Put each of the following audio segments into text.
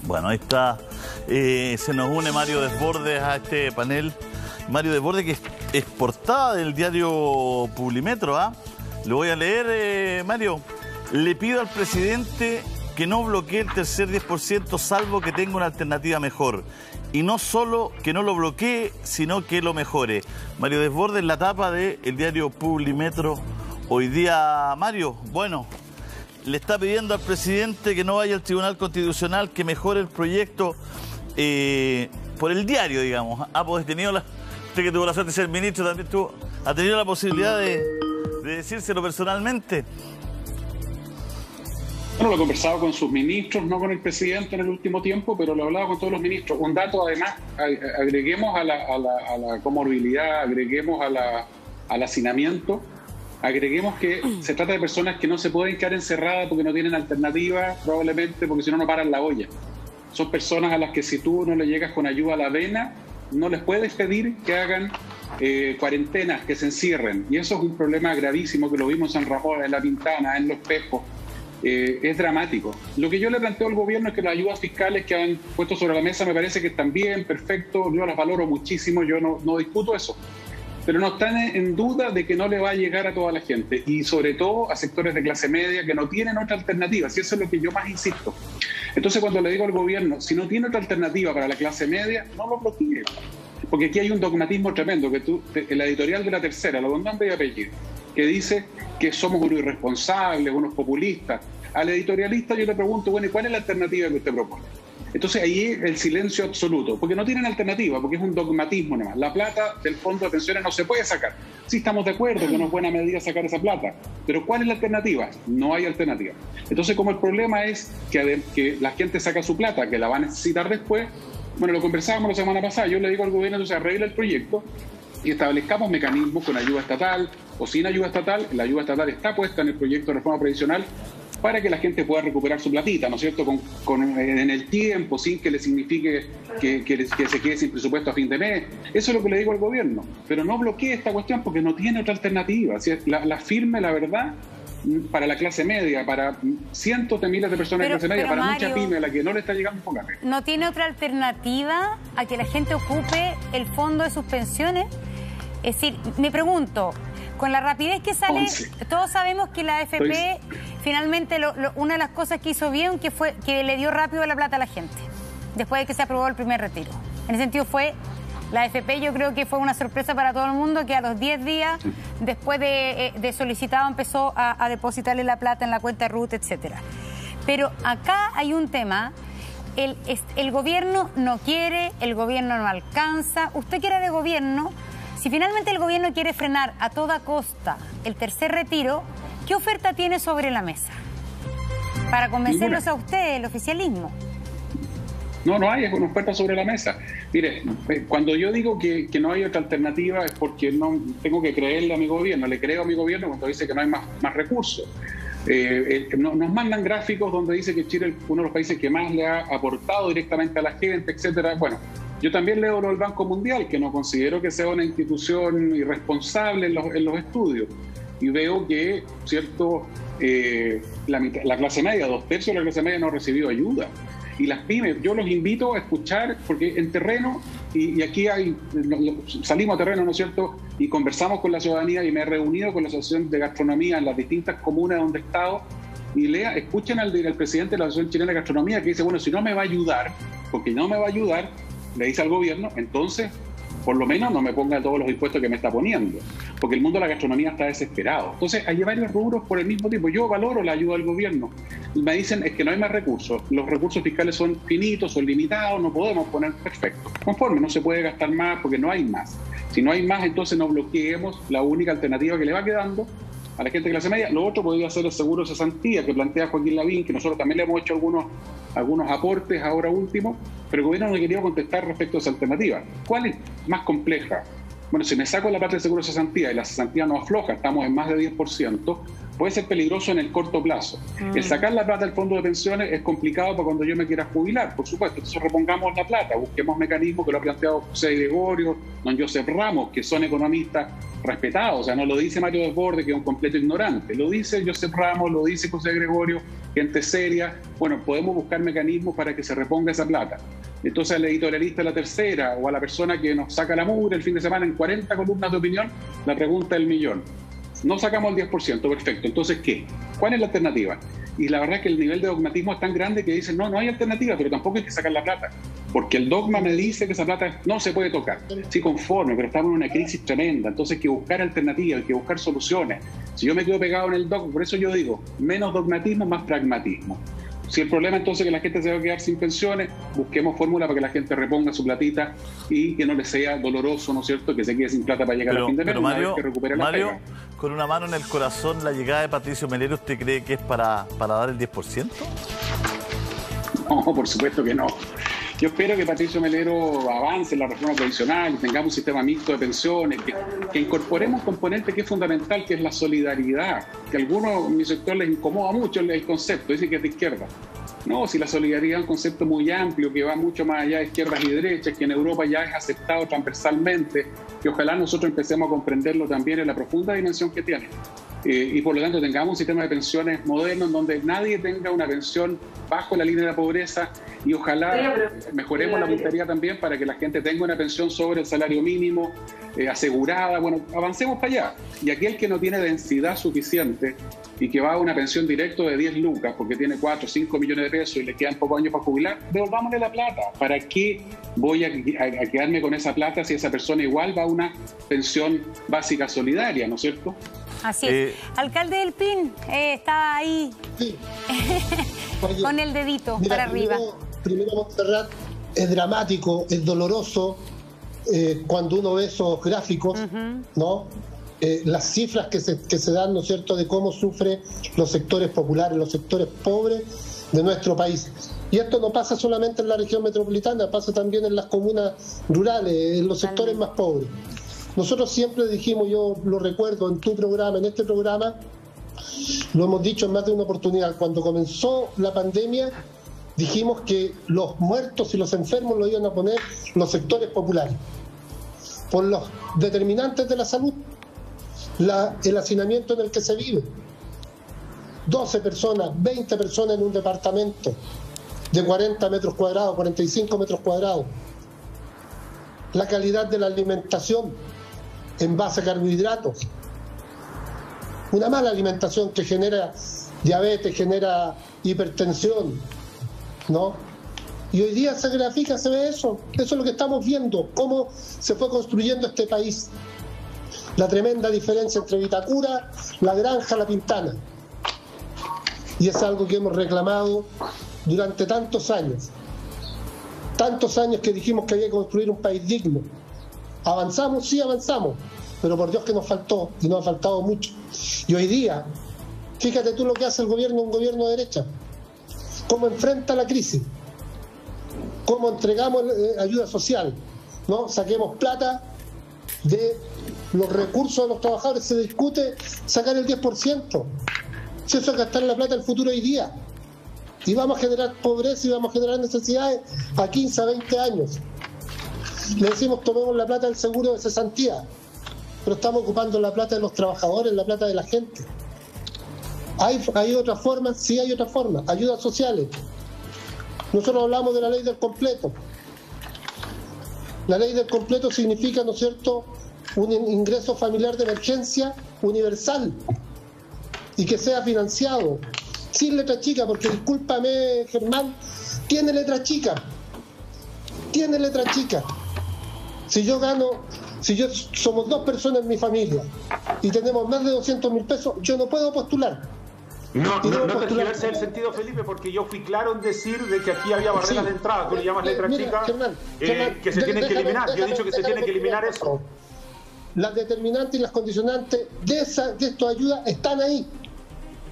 Bueno, ahí está. Se nos une Mario Desbordes a este panel. Mario Desbordes, que es portada del diario Publimetro, ¿ah? Lo voy a leer, Mario. Le pido al presidente que no bloquee el tercer 10%, salvo que tenga una alternativa mejor. Y no solo que no lo bloquee, sino que lo mejore. Mario Desbordes en la tapa del diario Publimetro hoy día. Mario, bueno, le está pidiendo al presidente que no vaya al Tribunal Constitucional, que mejore el proyecto por el diario, digamos. Pues usted que tuvo la suerte de ser ministro, también ha tenido la posibilidad de decírselo personalmente. Bueno, lo he conversado con sus ministros, no con el presidente en el último tiempo, pero lo he hablado con todos los ministros. Un dato, además, agreguemos a la comorbilidad, agreguemos al hacinamiento, agreguemos que se trata de personas que no se pueden quedar encerradas porque no tienen alternativa, probablemente porque si no, no paran la olla. Son personas a las que si tú no le llegas con ayuda a la vena, no les puedes pedir que hagan cuarentenas, que se encierren. Y eso es un problema gravísimo que lo vimos en San Ramón, en La Pintana, en Los Pejos. Es dramático. Lo que yo le planteo al gobierno es que las ayudas fiscales que han puesto sobre la mesa me parece que están bien, perfecto, yo las valoro muchísimo, yo no discuto eso. Pero no están en duda de que no le va a llegar a toda la gente y sobre todo a sectores de clase media que no tienen otra alternativa, si eso es lo que yo más insisto. Entonces cuando le digo al gobierno, si no tiene otra alternativa para la clase media, no lo bloquee. Porque aquí hay un dogmatismo tremendo, que en la editorial de La Tercera, lo con nombre y apellido, que dice que somos unos irresponsables, unos populistas. Al editorialista yo le pregunto, bueno, ¿y cuál es la alternativa que usted propone? Entonces ahí el silencio absoluto, porque no tienen alternativa, porque es un dogmatismo nomás. La plata del fondo de pensiones no se puede sacar. Sí estamos de acuerdo que no es buena medida sacar esa plata, pero ¿cuál es la alternativa? No hay alternativa. Entonces como el problema es que la gente saca su plata, que la va a necesitar después, bueno, lo conversábamos la semana pasada, yo le digo al gobierno, entonces arregle el proyecto y establezcamos mecanismos con ayuda estatal o sin ayuda estatal. La ayuda estatal está puesta en el proyecto de reforma previsional para que la gente pueda recuperar su platita, ¿no es cierto?, en el tiempo, sin que le signifique que se quede sin presupuesto a fin de mes. Eso es lo que le digo al gobierno, pero no bloquee esta cuestión porque no tiene otra alternativa. La firme, la verdad, para la clase media, para cientos de miles de personas de clase media, para Mario, mucha pyme a la que no le está llegando un café. ¿No tiene otra alternativa a que la gente ocupe el fondo de sus pensiones? Es decir, me pregunto, con la rapidez que sale, todos sabemos que la AFP finalmente una de las cosas que hizo bien fue que le dio rápido la plata a la gente, después de que se aprobó el primer retiro. En ese sentido la AFP, yo creo que fue una sorpresa para todo el mundo, que a los 10 días después de solicitado empezó a depositarle la plata en la cuenta RUT, etcétera. Pero acá hay un tema, el gobierno no quiere, el gobierno no alcanza. Usted quiere de gobierno. Si finalmente el gobierno quiere frenar a toda costa el tercer retiro, ¿qué oferta tiene sobre la mesa para convencerlos a ustedes, el oficialismo? No hay una oferta sobre la mesa. Mire, cuando yo digo que no hay otra alternativa es porque no tengo que creerle a mi gobierno. Le creo a mi gobierno cuando dice que no hay más recursos. Nos mandan gráficos donde dice que Chile es uno de los países que más le ha aportado directamente a la gente, etcétera. Bueno, yo también leo lo del Banco Mundial, que no considero que sea una institución irresponsable en los estudios. Y veo que, ¿cierto?, la clase media, 2/3 de la clase media no ha recibido ayuda. Y las pymes, yo los invito a escuchar, porque en terreno, y aquí salimos a terreno, ¿no es cierto?, y conversamos con la ciudadanía, y me he reunido con la Asociación de Gastronomía en las distintas comunas donde he estado, y escuchen al presidente de la Asociación Chilena de Gastronomía, que dice, bueno, si no me va a ayudar, porque no me va a ayudar, le dice al gobierno, entonces por lo menos no me ponga todos los impuestos que me está poniendo, porque el mundo de la gastronomía está desesperado. Entonces hay varios rubros por el mismo tipo. Yo valoro la ayuda del gobierno. Me dicen, es que no hay más recursos, los recursos fiscales son finitos, son limitados, no podemos poner perfecto. Conforme, no se puede gastar más porque no hay más. Si no hay más, entonces no bloqueemos la única alternativa que le va quedando a la gente de clase media. Lo otro podría ser el seguro de cesantía que plantea Joaquín Lavín, que nosotros también le hemos hecho algunos aportes ahora último, pero el gobierno no quería contestar respecto a esa alternativa. ¿Cuál es más compleja? Bueno, si me saco la parte del seguro de cesantía y la cesantía no afloja, estamos en más de 10%, puede ser peligroso en el corto plazo. El sacar la plata del fondo de pensiones es complicado para cuando yo me quiera jubilar, por supuesto. Entonces repongamos la plata, busquemos mecanismos que lo ha planteado José Gregorio, don Josep Ramos, que son economistas respetados. O sea, no lo dice Mario Desbordes, que es un completo ignorante. Lo dice Josep Ramos, lo dice José Gregorio, gente seria. Bueno, podemos buscar mecanismos para que se reponga esa plata. Entonces al editorialista de La Tercera o a la persona que nos saca la mugre el fin de semana en 40 columnas de opinión, la pregunta del millón. No sacamos el 10%, perfecto. Entonces, ¿qué? ¿Cuál es la alternativa? Y la verdad es que el nivel de dogmatismo es tan grande que dicen, no hay alternativa, pero tampoco hay que sacar la plata. Porque el dogma me dice que esa plata no se puede tocar. Sí, conforme, pero estamos en una crisis tremenda. Entonces hay que buscar alternativas, hay que buscar soluciones. Si yo me quedo pegado en el dogma, por eso yo digo, menos dogmatismo, más pragmatismo. Si el problema entonces es que la gente se va a quedar sin pensiones, busquemos fórmula para que la gente reponga su platita y que no le sea doloroso, ¿no es cierto?, que se quede sin plata para llegar a fin de mes, una vez que recupere la pega. Con una mano en el corazón, ¿la llegada de Patricio Melero usted cree que es para dar el 10%? No, por supuesto que no. Yo espero que Patricio Melero avance en la reforma previsional, tengamos un sistema mixto de pensiones, que incorporemos un componente que es fundamental, que es la solidaridad, que a algunos en mi sector les incomoda mucho el concepto, dicen que es de izquierda. No, si la solidaridad es un concepto muy amplio, que va mucho más allá de izquierdas y derechas, que en Europa ya es aceptado transversalmente, que ojalá nosotros empecemos a comprenderlo también en la profunda dimensión que tiene. Y por lo tanto tengamos un sistema de pensiones moderno en donde nadie tenga una pensión bajo la línea de la pobreza y ojalá mejoremos la puntería también para que la gente tenga una pensión sobre el salario mínimo, asegurada. Bueno, avancemos para allá. Y aquel que no tiene densidad suficiente y que va a una pensión directa de 10 lucas porque tiene 4 o 5 millones de pesos y le quedan pocos años para jubilar, devolvámosle la plata. ¿Para qué voy a quedarme con esa plata si esa persona igual va a una pensión básica solidaria, ¿no es cierto? Así es. Alcalde del PIN, está ahí sí. Con el dedito para arriba. Primero, Montserrat, es dramático, es doloroso cuando uno ve esos gráficos, ¿no? Las cifras que se dan, ¿no es cierto?, de cómo sufren los sectores populares, los sectores pobres de nuestro país. Y esto no pasa solamente en la región metropolitana, pasa también en las comunas rurales, en los sectores más pobres. Nosotros siempre dijimos, yo lo recuerdo en tu programa, en este programa, lo hemos dicho en más de una oportunidad, cuando comenzó la pandemia, dijimos que los muertos y los enfermos lo iban a poner los sectores populares, por los determinantes de la salud, el hacinamiento en el que se vive. 12 personas, 20 personas en un departamento de 40 metros cuadrados, 45 metros cuadrados. La calidad de la alimentación en base a carbohidratos. Una mala alimentación que genera diabetes, genera hipertensión, ¿no? Y hoy día se grafica, se ve eso. Eso es lo que estamos viendo, cómo se fue construyendo este país. La tremenda diferencia entre Vitacura, La Granja, La Pintana. Y es algo que hemos reclamado durante tantos años. Tantos años que dijimos que había que construir un país digno. ¿Avanzamos? Sí, avanzamos. Pero por Dios que nos faltó, y nos ha faltado mucho. Y hoy día, fíjate tú lo que hace el gobierno, un gobierno de derecha. Cómo enfrenta la crisis. Cómo entregamos ayuda social. ¿No? Saquemos plata de los recursos de los trabajadores. Se discute sacar el 10%. Si eso es gastar la plata del futuro hoy día. Y vamos a generar pobreza y vamos a generar necesidades a 15, a 20 años. Le decimos tomemos la plata del seguro de cesantía, pero estamos ocupando la plata de los trabajadores, la plata de la gente. ¿Hay otras formas? Sí, hay otras formas. Ayudas sociales. Nosotros hablamos de la ley del completo. La ley del completo significa, ¿no es cierto?, un ingreso familiar de emergencia universal y que sea financiado sin letra chica, porque discúlpame, Germán, tiene letra chica. Tiene letra chica. Si yo somos 2 personas en mi familia y tenemos más de 200.000 pesos, yo no puedo postular. No tergiverse el sentido, Felipe, porque yo fui claro en decir de que aquí había barreras de entrada. Tú le llamas letra chica, Germán, que se tienen que eliminar. Yo he dicho que se tiene que eliminar eso. Las determinantes y las condicionantes de estas ayudas están ahí.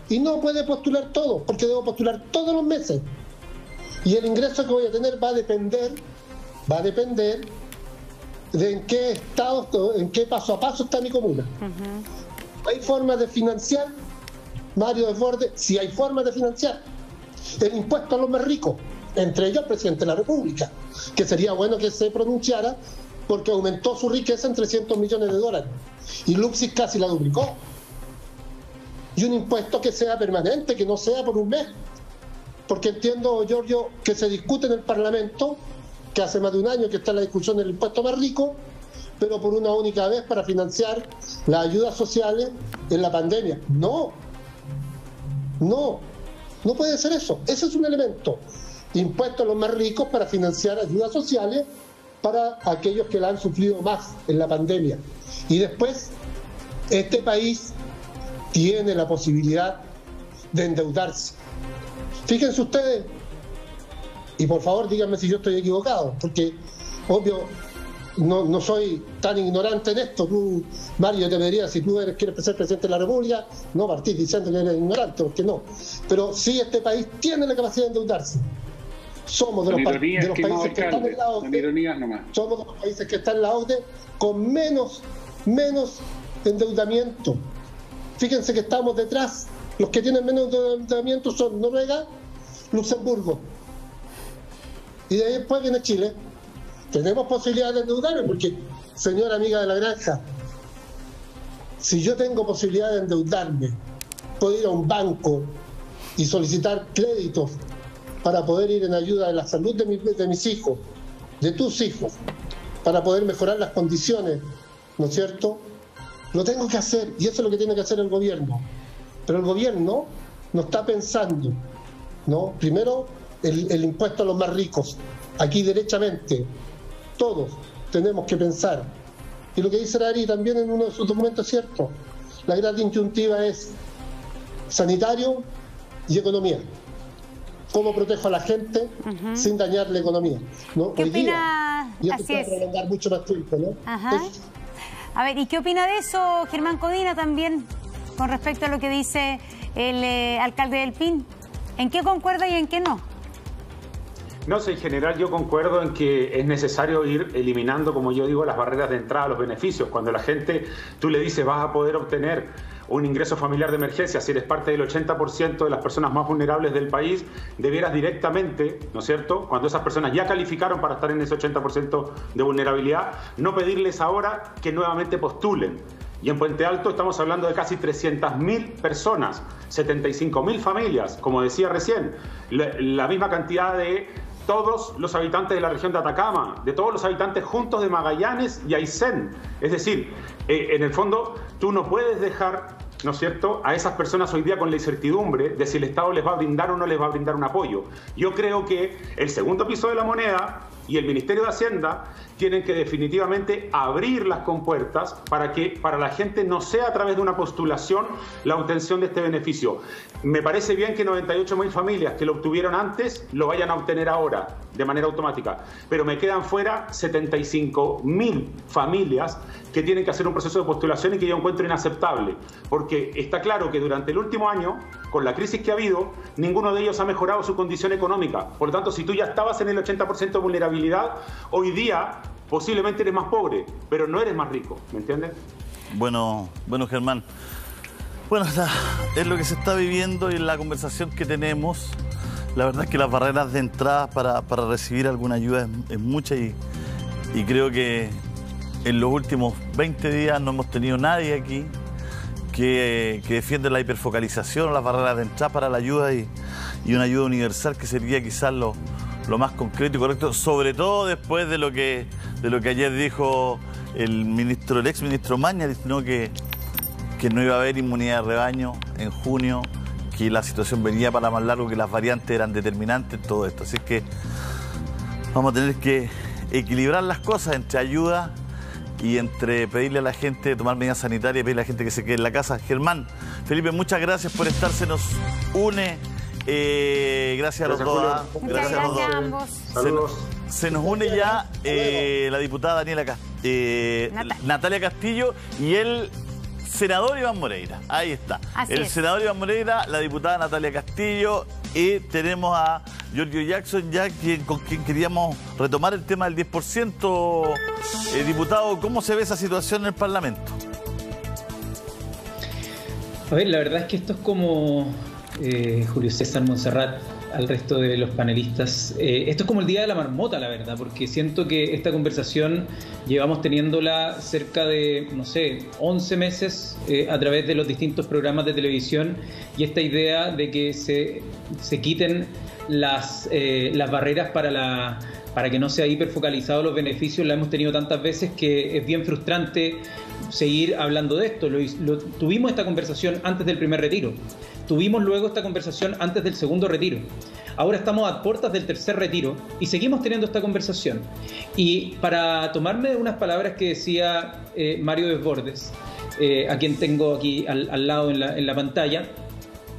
Y no puede postular todo, porque debo postular todos los meses. Y el ingreso que voy a tener va a depender de en qué estado, en qué paso a paso está mi comuna. Hay formas de financiar Mario Desbordes, si hay formas de financiar. El impuesto a los más ricos, entre ellos el presidente de la República, que sería bueno que se pronunciara porque aumentó su riqueza en $300 millones y Luxis casi la duplicó. Y un impuesto que sea permanente, que no sea por un mes. Porque entiendo, Giorgio, que se discute en el Parlamento, que hace más de un año que está la discusión del impuesto más rico, pero por una única vez para financiar las ayudas sociales en la pandemia. No puede ser eso. Ese es un elemento. Impuesto a los más ricos para financiar ayudas sociales para aquellos que la han sufrido más en la pandemia. Y después, este país tiene la posibilidad de endeudarse. Fíjense ustedes, y por favor díganme si yo estoy equivocado, porque obvio no soy tan ignorante en esto. Tú, Mario, te diría, si tú quieres ser presidente de la República, no partís diciendo que eres ignorante, porque no. Pero sí, este país tiene la capacidad de endeudarse. Somos de los países que están en la OCDE, somos de los países que están en la OCDE con menos endeudamiento. Fíjense que estamos detrás. Los que tienen menos endeudamiento son Noruega, Luxemburgo. Y de ahí después viene Chile. Tenemos posibilidad de endeudarme porque, señora amiga de la granja, si yo tengo posibilidad de endeudarme, puedo ir a un banco y solicitar créditos para poder ir en ayuda de la salud de mis hijos, de tus hijos, para poder mejorar las condiciones, ¿no es cierto? Lo tengo que hacer, y eso es lo que tiene que hacer el gobierno. Pero el gobierno no está pensando, ¿no? Primero, el impuesto a los más ricos. Aquí derechamente, todos tenemos que pensar. Y lo que dice Ari también en uno de sus documentos es cierto. La gran disyuntiva es sanitario y economía. ¿Cómo protejo a la gente sin dañar la economía? ¿No? ¿Qué opina? Y esto puede prolongar mucho más tiempo, ¿no? A ver, ¿y qué opina de eso Germán Codina también, con respecto a lo que dice el alcalde del PIN? ¿En qué concuerda y en qué no? No sé, en general yo concuerdo en que es necesario ir eliminando, como yo digo, las barreras de entrada a los beneficios. Cuando la gente, tú le dices, vas a poder obtener un ingreso familiar de emergencia, si eres parte del 80% de las personas más vulnerables del país, debieras directamente, ¿no es cierto?, cuando esas personas ya calificaron para estar en ese 80% de vulnerabilidad, no pedirles ahora que nuevamente postulen. Y en Puente Alto estamos hablando de casi 300.000 personas, 75.000 familias, como decía recién, la misma cantidad de todos los habitantes de la región de Atacama, de todos los habitantes juntos de Magallanes y Aysén. Es decir, en el fondo, tú no puedes dejar, ¿no es cierto?, a esas personas hoy día con la incertidumbre de si el Estado les va a brindar o no les va a brindar un apoyo. Yo creo que el segundo piso de la moneda y el Ministerio de Hacienda tienen que definitivamente abrir las compuertas para que para la gente no sea a través de una postulación la obtención de este beneficio. Me parece bien que 98.000 familias que lo obtuvieron antes lo vayan a obtener ahora de manera automática, pero me quedan fuera 75.000 familias que tienen que hacer un proceso de postulación y que yo encuentro inaceptable, porque está claro que durante el último año, con la crisis que ha habido, ninguno de ellos ha mejorado su condición económica. Por lo tanto, si tú ya estabas en el 80% de vulnerabilidad, hoy día posiblemente eres más pobre, pero no eres más rico, ¿me entiendes? Bueno, Germán. Bueno, es lo que se está viviendo y en la conversación que tenemos. La verdad es que las barreras de entrada para recibir alguna ayuda es mucha y creo que en los últimos 20 días no hemos tenido nadie aquí que defiende la hiperfocalización o las barreras de entrada para la ayuda y una ayuda universal que sería quizás lo más concreto y correcto, sobre todo después de lo que ayer dijo el ex ministro Maña, diciendo que no iba a haber inmunidad de rebaño en junio, que la situación venía para más largo, que las variantes eran determinantes en todo esto. Así que vamos a tener que equilibrar las cosas entre ayuda y entre pedirle a la gente tomar medidas sanitarias y pedirle a la gente que se quede en la casa. Germán, Felipe, muchas gracias por estar, se nos une. Gracias a los dos. Gracias a ambos. Saludos. Se nos une ya la diputada Natalia Castillo y el senador Iván Moreira. Ahí está. El senador Iván Moreira, la diputada Natalia Castillo y tenemos a Giorgio Jackson, ya con quien queríamos retomar el tema del 10%. Diputado, ¿cómo se ve esa situación en el Parlamento? A ver, la verdad es que esto es como Julio César Montserrat, al resto de los panelistas. Esto es como el día de la marmota, la verdad, porque siento que esta conversación llevamos teniéndola cerca de, no sé, 11 meses a través de los distintos programas de televisión, y esta idea de que se quiten las barreras para que no sea hiperfocalizado los beneficios, la hemos tenido tantas veces que es bien frustrante seguir hablando de esto. Tuvimos esta conversación antes del primer retiro. Tuvimos luego esta conversación antes del segundo retiro. Ahora estamos a puertas del tercer retiro y seguimos teniendo esta conversación. Y para tomarme unas palabras que decía Mario Desbordes, a quien tengo aquí al lado en la pantalla,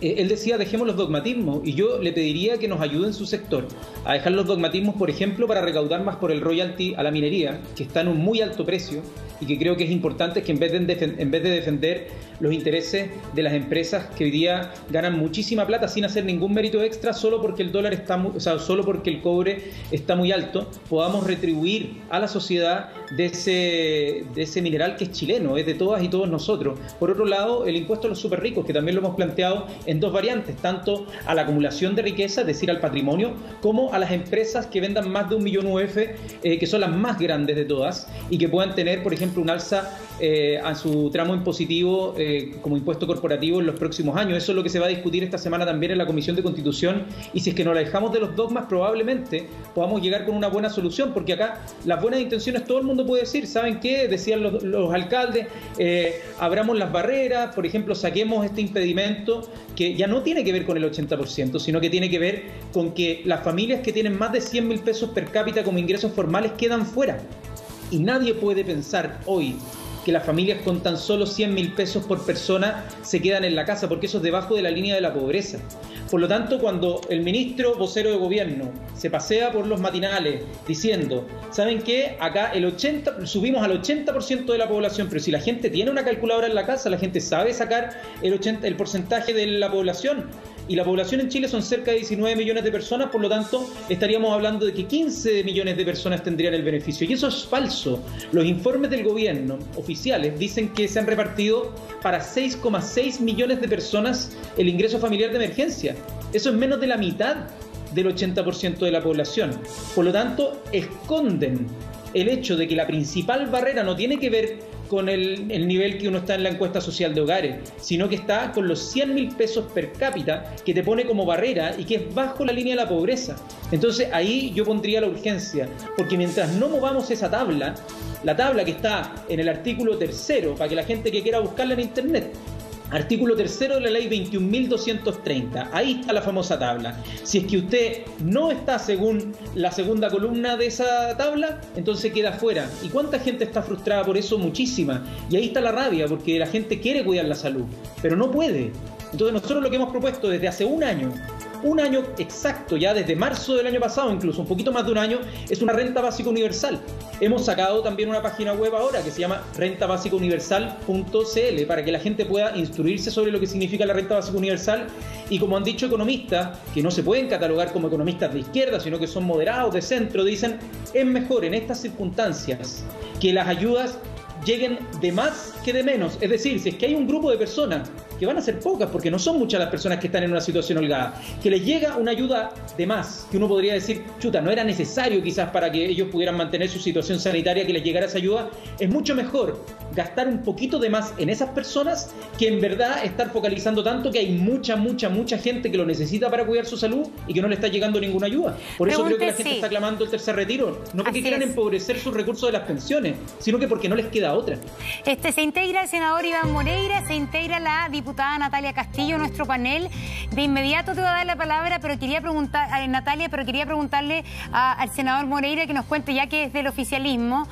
él decía: dejemos los dogmatismos, y yo le pediría que nos ayude en su sector a dejar los dogmatismos, por ejemplo, para recaudar más por el royalty a la minería, que está en un muy alto precio, y que creo que es importante que en vez de defender los intereses de las empresas que hoy día ganan muchísima plata sin hacer ningún mérito extra, solo porque el dólar solo porque el cobre está muy alto, podamos retribuir a la sociedad de ese mineral que es chileno, es de todas y todos nosotros. Por otro lado, el impuesto a los súper ricos, que también lo hemos planteado en dos variantes, tanto a la acumulación de riqueza, es decir, al patrimonio, como a las empresas que vendan más de 1 millón UF, que son las más grandes de todas, y que puedan tener, por ejemplo, un alza a su tramo impositivo como impuesto corporativo en los próximos años. Eso es lo que se va a discutir esta semana también en la Comisión de Constitución, y si es que nos alejamos de los dogmas, probablemente podamos llegar con una buena solución, porque acá las buenas intenciones todo el mundo puede decir. ¿Saben qué? Decían los alcaldes, abramos las barreras, por ejemplo, saquemos este impedimento, que ya no tiene que ver con el 80%, sino que tiene que ver con que las familias que tienen más de 100.000 pesos per cápita como ingresos formales quedan fuera. Y nadie puede pensar hoy que las familias con tan solo 100.000 pesos por persona se quedan en la casa, porque eso es debajo de la línea de la pobreza. Por lo tanto, cuando el ministro vocero de gobierno se pasea por los matinales diciendo: ¿saben qué? Acá subimos al 80% de la población, pero si la gente tiene una calculadora en la casa, la gente sabe sacar el porcentaje de la población. Y la población en Chile son cerca de 19 millones de personas, por lo tanto estaríamos hablando de que 15 millones de personas tendrían el beneficio. Y eso es falso. Los informes del gobierno oficiales dicen que se han repartido para 6,6 millones de personas el ingreso familiar de emergencia. Eso es menos de la mitad del 80% de la población. Por lo tanto, esconden el hecho de que la principal barrera no tiene que ver con el nivel que uno está en la encuesta social de hogares, sino que está con los 100.000 pesos per cápita, que te pone como barrera y que es bajo la línea de la pobreza. Entonces ahí yo pondría la urgencia, porque mientras no movamos esa tabla, la tabla que está en el artículo 3, para que la gente que quiera buscarla en internet, artículo 3 de la ley 21.230, ahí está la famosa tabla. Si es que usted no está según la segunda columna de esa tabla, entonces queda fuera. ¿Y cuánta gente está frustrada por eso? Muchísima. Y ahí está la rabia, porque la gente quiere cuidar la salud, pero no puede. Entonces nosotros lo que hemos propuesto desde hace un año exacto, ya desde marzo del año pasado, incluso un poquito más de un año, es una renta básica universal. Hemos sacado también una página web ahora que se llama rentabasicauniversal.cl para que la gente pueda instruirse sobre lo que significa la renta básica universal. Y como han dicho economistas, que no se pueden catalogar como economistas de izquierda, sino que son moderados, de centro, dicen: es mejor en estas circunstancias que las ayudas lleguen de más que de menos. Es decir, si es que hay un grupo de personas, que van a ser pocas porque no son muchas las personas que están en una situación holgada, que les llega una ayuda de más, que uno podría decir: chuta, no era necesario quizás para que ellos pudieran mantener su situación sanitaria que les llegara esa ayuda, es mucho mejor gastar un poquito de más en esas personas que en verdad estar focalizando tanto que hay mucha gente que lo necesita para cuidar su salud y que no le está llegando ninguna ayuda. Por eso creo que la gente está clamando el tercer retiro, no porque quieran empobrecer sus recursos de las pensiones, sino que porque no les queda otra. Se integra el senador Iván Moreira, se integra la diputada Natalia Castillo, nuestro panel. De inmediato te voy a dar la palabra, pero quería preguntar, Natalia, quería preguntarle al senador Moreira que nos cuente, ya que es del oficialismo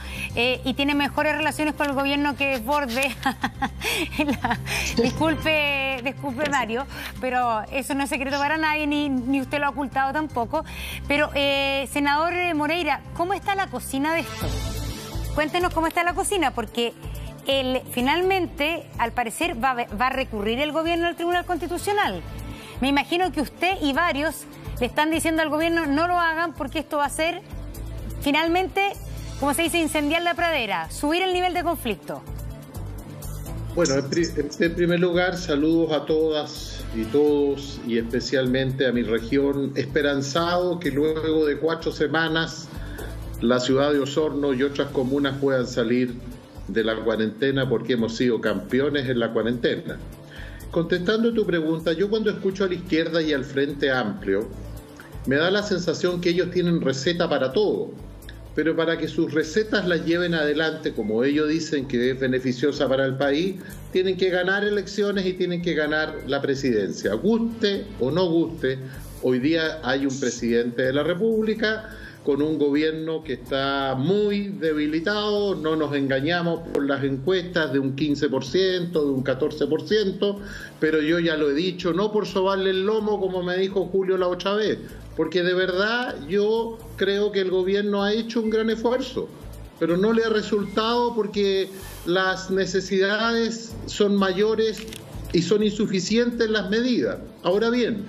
y tiene mejores relaciones con el gobierno que Desbordes. Disculpe Mario, pero eso no es secreto para nadie, ni usted lo ha ocultado tampoco. Pero, senador Moreira, ¿cómo está la cocina de esto? Cuéntenos cómo está la cocina, porque finalmente, al parecer, va a recurrir el gobierno al Tribunal Constitucional. Me imagino que usted y varios le están diciendo al gobierno: no lo hagan, porque esto va a ser, finalmente, como se dice, incendiar la pradera, subir el nivel de conflicto. Bueno, en primer lugar, saludos a todas y todos y especialmente a mi región, esperanzado que luego de 4 semanas la ciudad de Osorno y otras comunas puedan salir de la cuarentena porque hemos sido campeones en la cuarentena. Contestando tu pregunta, yo cuando escucho a la izquierda y al Frente Amplio, me da la sensación que ellos tienen receta para todo, pero para que sus recetas las lleven adelante, como ellos dicen que es beneficiosa para el país, tienen que ganar elecciones y tienen que ganar la presidencia. Guste o no guste, hoy día hay un presidente de la República con un gobierno que está muy debilitado, no nos engañamos por las encuestas de un 15%, de un 14%, pero yo ya lo he dicho, no por sobarle el lomo como me dijo Julio la otra vez, porque de verdad yo creo que el gobierno ha hecho un gran esfuerzo, pero no le ha resultado porque las necesidades son mayores y son insuficientes las medidas. Ahora bien,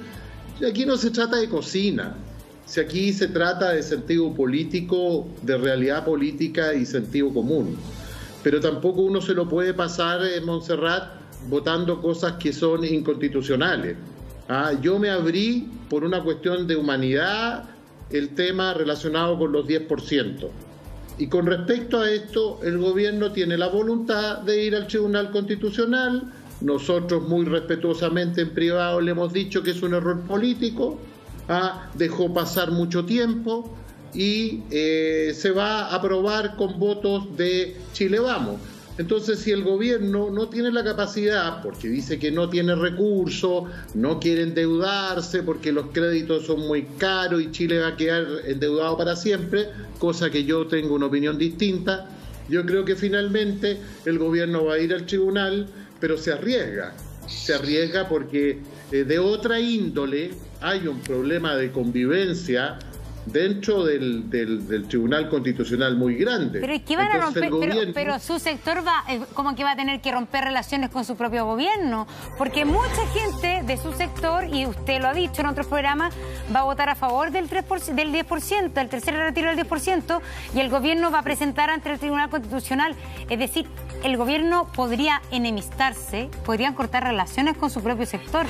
aquí no se trata de cocina. Si aquí se trata de sentido político, de realidad política y sentido común. Pero tampoco uno se lo puede pasar en Montserrat votando cosas que son inconstitucionales. Yo me abrí por una cuestión de humanidad el tema relacionado con los 10%. Y con respecto a esto, el gobierno tiene la voluntad de ir al Tribunal Constitucional. Nosotros muy respetuosamente en privado le hemos dicho que es un error político. Dejó pasar mucho tiempo y se va a aprobar con votos de Chile Vamos. Entonces, si el gobierno no tiene la capacidad, porque dice que no tiene recursos, no quiere endeudarse porque los créditos son muy caros y Chile va a quedar endeudado para siempre, cosa que yo tengo una opinión distinta, yo creo que finalmente el gobierno va a ir al tribunal, pero se arriesga porque de otra índole hay un problema de convivencia dentro del Tribunal Constitucional muy grande. Pero ¿y qué van a romper? Pero su sector va, como que va a tener que romper relaciones con su propio gobierno, porque mucha gente de su sector, y usted lo ha dicho en otros programas, va a votar a favor del 10%, del tercer retiro del 10%, y el gobierno va a presentar ante el Tribunal Constitucional. Es decir, el gobierno podría enemistarse, podrían cortar relaciones con su propio sector.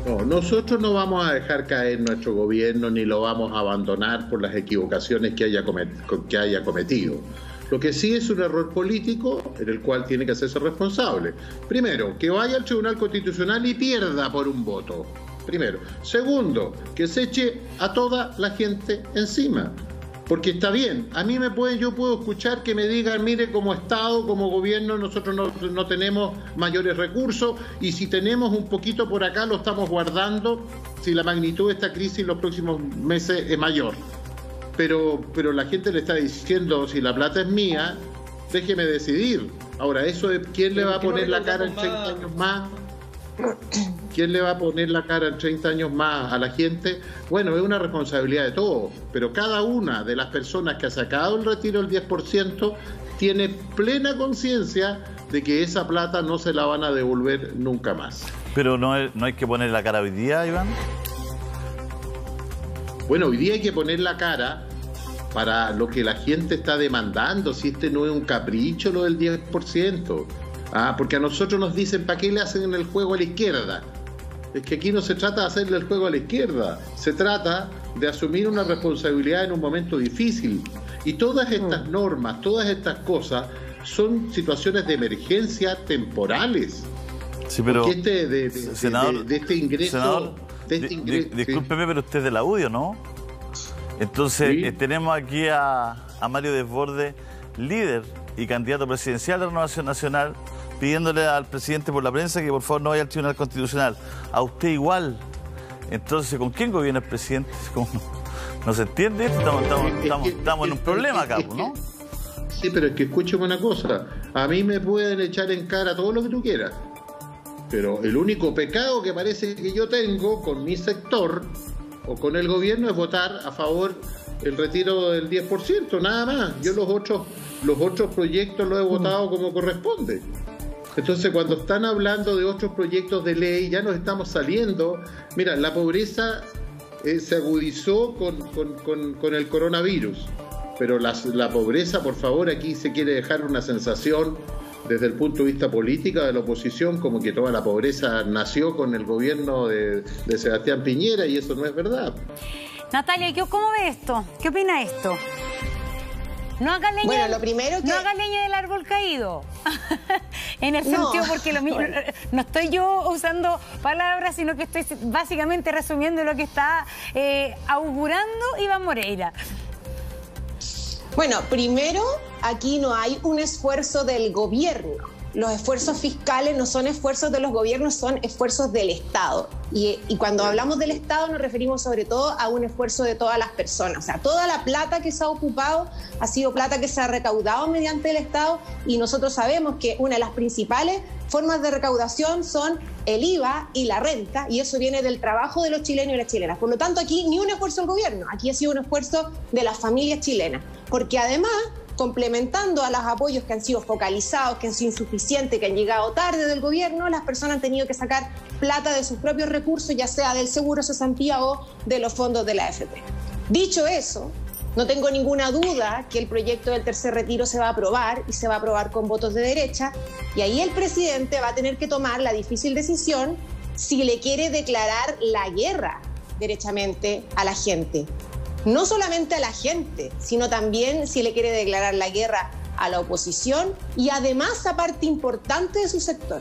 No, nosotros no vamos a dejar caer nuestro gobierno ni lo vamos a abandonar por las equivocaciones que haya cometido. Lo que sí es un error político en el cual tiene que hacerse responsable. Primero, que vaya al Tribunal Constitucional y pierda por un voto. Primero. Segundo, que se eche a toda la gente encima. Porque está bien, a mí yo puedo escuchar que me digan, mire, como Estado, como gobierno, nosotros no tenemos mayores recursos y si tenemos un poquito por acá lo estamos guardando si la magnitud de esta crisis en los próximos meses es mayor. Pero la gente le está diciendo, si la plata es mía, déjeme decidir. Ahora, eso es, ¿quién le va a poner la cara en 30 años más? ¿Quién le va a poner la cara en 30 años más a la gente? Bueno, es una responsabilidad de todos, pero cada una de las personas que ha sacado el retiro del 10% tiene plena conciencia de que esa plata no se la van a devolver nunca más. Pero no hay que poner la cara hoy día, Iván. Bueno, hoy día hay que poner la cara para lo que la gente está demandando, si este no es un capricho lo del 10%. Porque a nosotros nos dicen, ¿para qué le hacen el juego a la izquierda? Es que aquí no se trata de hacerle el juego a la izquierda, se trata de asumir una responsabilidad en un momento difícil. Y todas estas normas, todas estas cosas, son situaciones de emergencia temporales. Sí, pero senador, de este ingreso... Discúlpeme, pero usted es de la UDI, ¿no? Entonces, ¿sí? Tenemos aquí a Mario Desbordes, líder y candidato presidencial de Renovación Nacional, pidiéndole al presidente por la prensa que por favor no vaya al Tribunal Constitucional. A usted igual. Entonces, ¿con quién gobierna el presidente? ¿No se entiende? Estamos en un problema acá, ¿no? Sí, pero es que escúcheme una cosa. A mí me pueden echar en cara todo lo que tú quieras, pero el único pecado que parece que yo tengo con mi sector o con el gobierno es votar a favor el retiro del 10%, nada más. Yo los otros proyectos los he votado como corresponde. Entonces, cuando están hablando de otros proyectos de ley, ya nos estamos saliendo. Mira, la pobreza se agudizó con el coronavirus, pero la pobreza, por favor, aquí se quiere dejar una sensación desde el punto de vista político de la oposición, como que toda la pobreza nació con el gobierno de Sebastián Piñera, y eso no es verdad. Natalia, ¿cómo ve esto? ¿Qué opina esto? No haga leña, bueno, lo primero que... no haga leña del árbol caído. En el sentido, porque no estoy yo usando palabras, sino que estoy básicamente resumiendo lo que está augurando Iván Moreira. Bueno, primero, aquí no hay un esfuerzo del gobierno. Los esfuerzos fiscales no son esfuerzos de los gobiernos, son esfuerzos del Estado. Y cuando hablamos del Estado nos referimos sobre todo a un esfuerzo de todas las personas. O sea, toda la plata que se ha ocupado ha sido plata que se ha recaudado mediante el Estado, y nosotros sabemos que una de las principales formas de recaudación son el IVA y la renta, y eso viene del trabajo de los chilenos y las chilenas. Por lo tanto, aquí ni un esfuerzo del gobierno, aquí ha sido un esfuerzo de las familias chilenas, porque además, complementando a los apoyos que han sido focalizados, que han sido insuficientes, que han llegado tarde del gobierno, las personas han tenido que sacar plata de sus propios recursos, ya sea del seguro cesantía o de los fondos de la AFP. Dicho eso, no tengo ninguna duda que el proyecto del tercer retiro se va a aprobar, y se va a aprobar con votos de derecha, y ahí el presidente va a tener que tomar la difícil decisión si le quiere declarar la guerra derechamente a la gente. No solamente a la gente, sino también si le quiere declarar la guerra a la oposición y además a parte importante de su sector.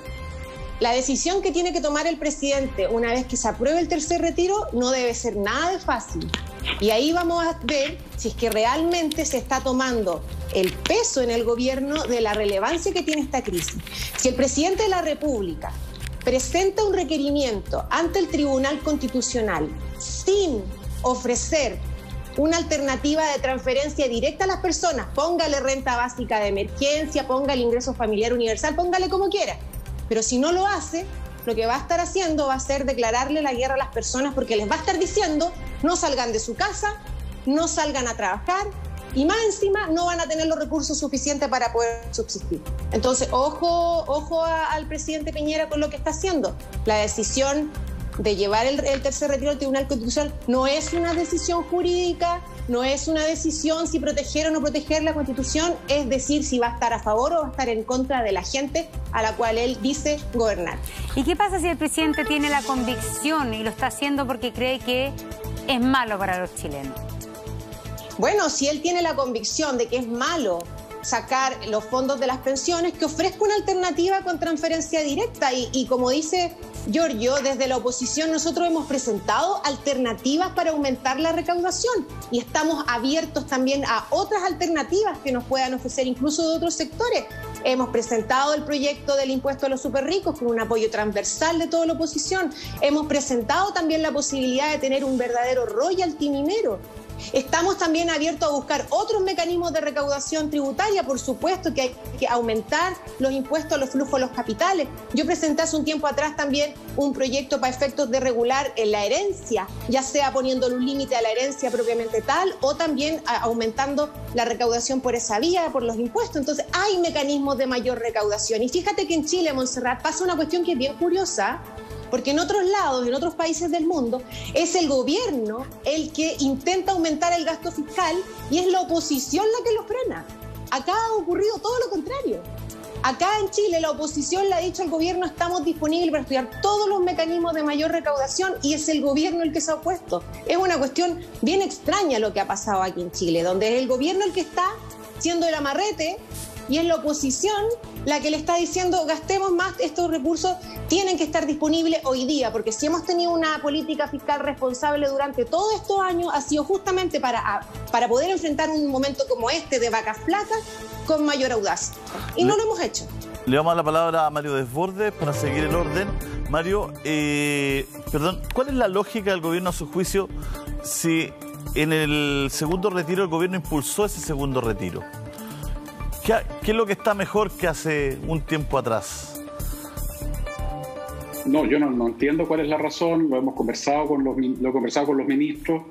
La decisión que tiene que tomar el presidente una vez que se apruebe el tercer retiro no debe ser nada de fácil. Y ahí vamos a ver si es que realmente se está tomando el peso en el gobierno de la relevancia que tiene esta crisis. Si el presidente de la República presenta un requerimiento ante el Tribunal Constitucional sin ofrecer una alternativa de transferencia directa a las personas, póngale renta básica de emergencia, póngale ingreso familiar universal, póngale como quiera, pero si no lo hace, lo que va a estar haciendo va a ser declararle la guerra a las personas, porque les va a estar diciendo no salgan de su casa, no salgan a trabajar, y más encima no van a tener los recursos suficientes para poder subsistir. Entonces, ojo al presidente Piñera con lo que está haciendo. La decisión de llevar el tercer retiro al Tribunal Constitucional no es una decisión jurídica, no es una decisión si proteger o no proteger la Constitución, es decir, si va a estar a favor o va a estar en contra de la gente a la cual él dice gobernar. ¿Y qué pasa si el presidente tiene la convicción y lo está haciendo porque cree que es malo para los chilenos? Bueno, si él tiene la convicción de que es malo sacar los fondos de las pensiones, que ofrezca una alternativa con transferencia directa, y como dice Giorgio, desde la oposición nosotros hemos presentado alternativas para aumentar la recaudación, y estamos abiertos también a otras alternativas que nos puedan ofrecer incluso de otros sectores. Hemos presentado el proyecto del impuesto a los superricos con un apoyo transversal de toda la oposición. Hemos presentado también la posibilidad de tener un verdadero royalty minero. Estamos también abiertos a buscar otros mecanismos de recaudación tributaria. Por supuesto que hay que aumentar los impuestos a los flujos de los capitales. Yo presenté hace un tiempo atrás también un proyecto para efectos de regular la herencia, ya sea poniéndole un límite a la herencia propiamente tal, o también aumentando la recaudación por esa vía, por los impuestos. Entonces hay mecanismos de mayor recaudación. Y fíjate que en Chile, Montserrat, pasa una cuestión que es bien curiosa, porque en otros lados, en otros países del mundo, es el gobierno el que intenta aumentar el gasto fiscal y es la oposición la que lo frena. Acá ha ocurrido todo lo contrario. Acá en Chile la oposición le ha dicho al gobierno: estamos disponibles para estudiar todos los mecanismos de mayor recaudación, y es el gobierno el que se ha opuesto. Es una cuestión bien extraña lo que ha pasado aquí en Chile, donde es el gobierno el que está siendo el amarrete y es la oposición la que le está diciendo gastemos más, estos recursos tienen que estar disponibles hoy día, porque si hemos tenido una política fiscal responsable durante todos estos años ha sido justamente para poder enfrentar un momento como este de vacas flacas con mayor audacia, y no lo hemos hecho. Le damos la palabra a Mario Desbordes para seguir el orden. Mario, ¿cuál es la lógica del gobierno a su juicio si en el segundo retiro el gobierno impulsó ese segundo retiro? ¿Qué es lo que está mejor que hace un tiempo atrás? No, yo no entiendo cuál es la razón. Lo he conversado con los ministros.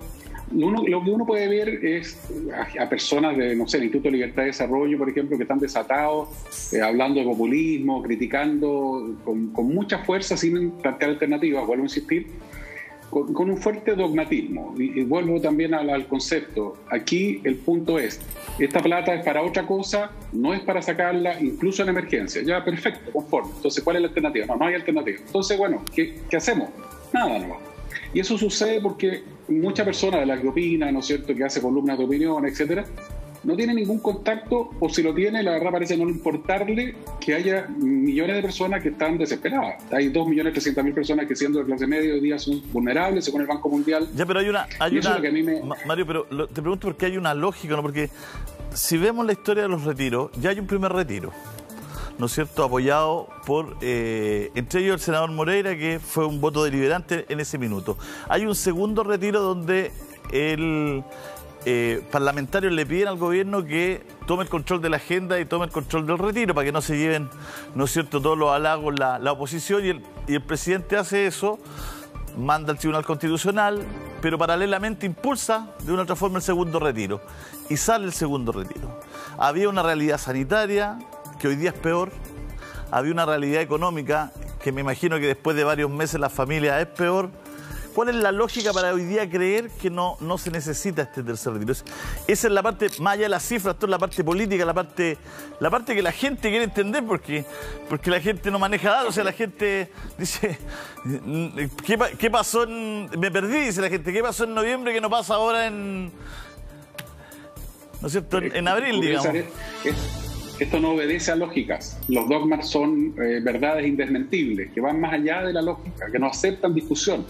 Lo que uno puede ver es a personas de, no sé, el Instituto de Libertad y Desarrollo, por ejemplo, que están desatados, hablando de populismo, criticando con mucha fuerza sin plantear alternativas. Vuelvo a insistir. con un fuerte dogmatismo. Y vuelvo también al concepto. Aquí el punto es, esta plata es para otra cosa, no es para sacarla incluso en emergencia. Ya, perfecto, conforme. Entonces, ¿cuál es la alternativa? No hay alternativa. Entonces, bueno, ¿qué hacemos? Nada, no. Y eso sucede porque muchas personas de las que opinan, ¿no es cierto?, que hace columnas de opinión, etcétera, no tiene ningún contacto, o si lo tiene, la verdad parece no importarle que haya millones de personas que están desesperadas. Hay 2.300.000 personas que, siendo de clase media, hoy día son vulnerables, según el Banco Mundial. Ya, pero hay una que a mí Mario, pero te pregunto porque hay una lógica, ¿no? Porque si vemos la historia de los retiros, ya hay un primer retiro, ¿no es cierto?, apoyado por, entre ellos, el senador Moreira, que fue un voto deliberante en ese minuto. Hay un segundo retiro donde parlamentarios le piden al gobierno que tome el control de la agenda y tome el control del retiro para que no se lleven, ¿no es cierto?, todos los halagos la oposición, y el presidente hace eso, manda al Tribunal Constitucional, pero paralelamente impulsa de una otra forma el segundo retiro, y sale el segundo retiro. Había una realidad sanitaria que hoy día es peor, había una realidad económica que me imagino que después de varios meses las familias es peor. ¿Cuál es la lógica para hoy día creer que no se necesita este tercer retiro? Esa es la parte, más allá de las cifras, esto es la parte política, la parte que la gente quiere entender, porque la gente no maneja datos. O sea, la gente dice, ¿qué pasó me perdí, dice la gente, ¿qué pasó en noviembre que no pasa ahora ¿no es cierto?, en abril, digamos. Esto no obedece a lógicas. Los dogmas son verdades indesmentibles, que van más allá de la lógica, que no aceptan discusión.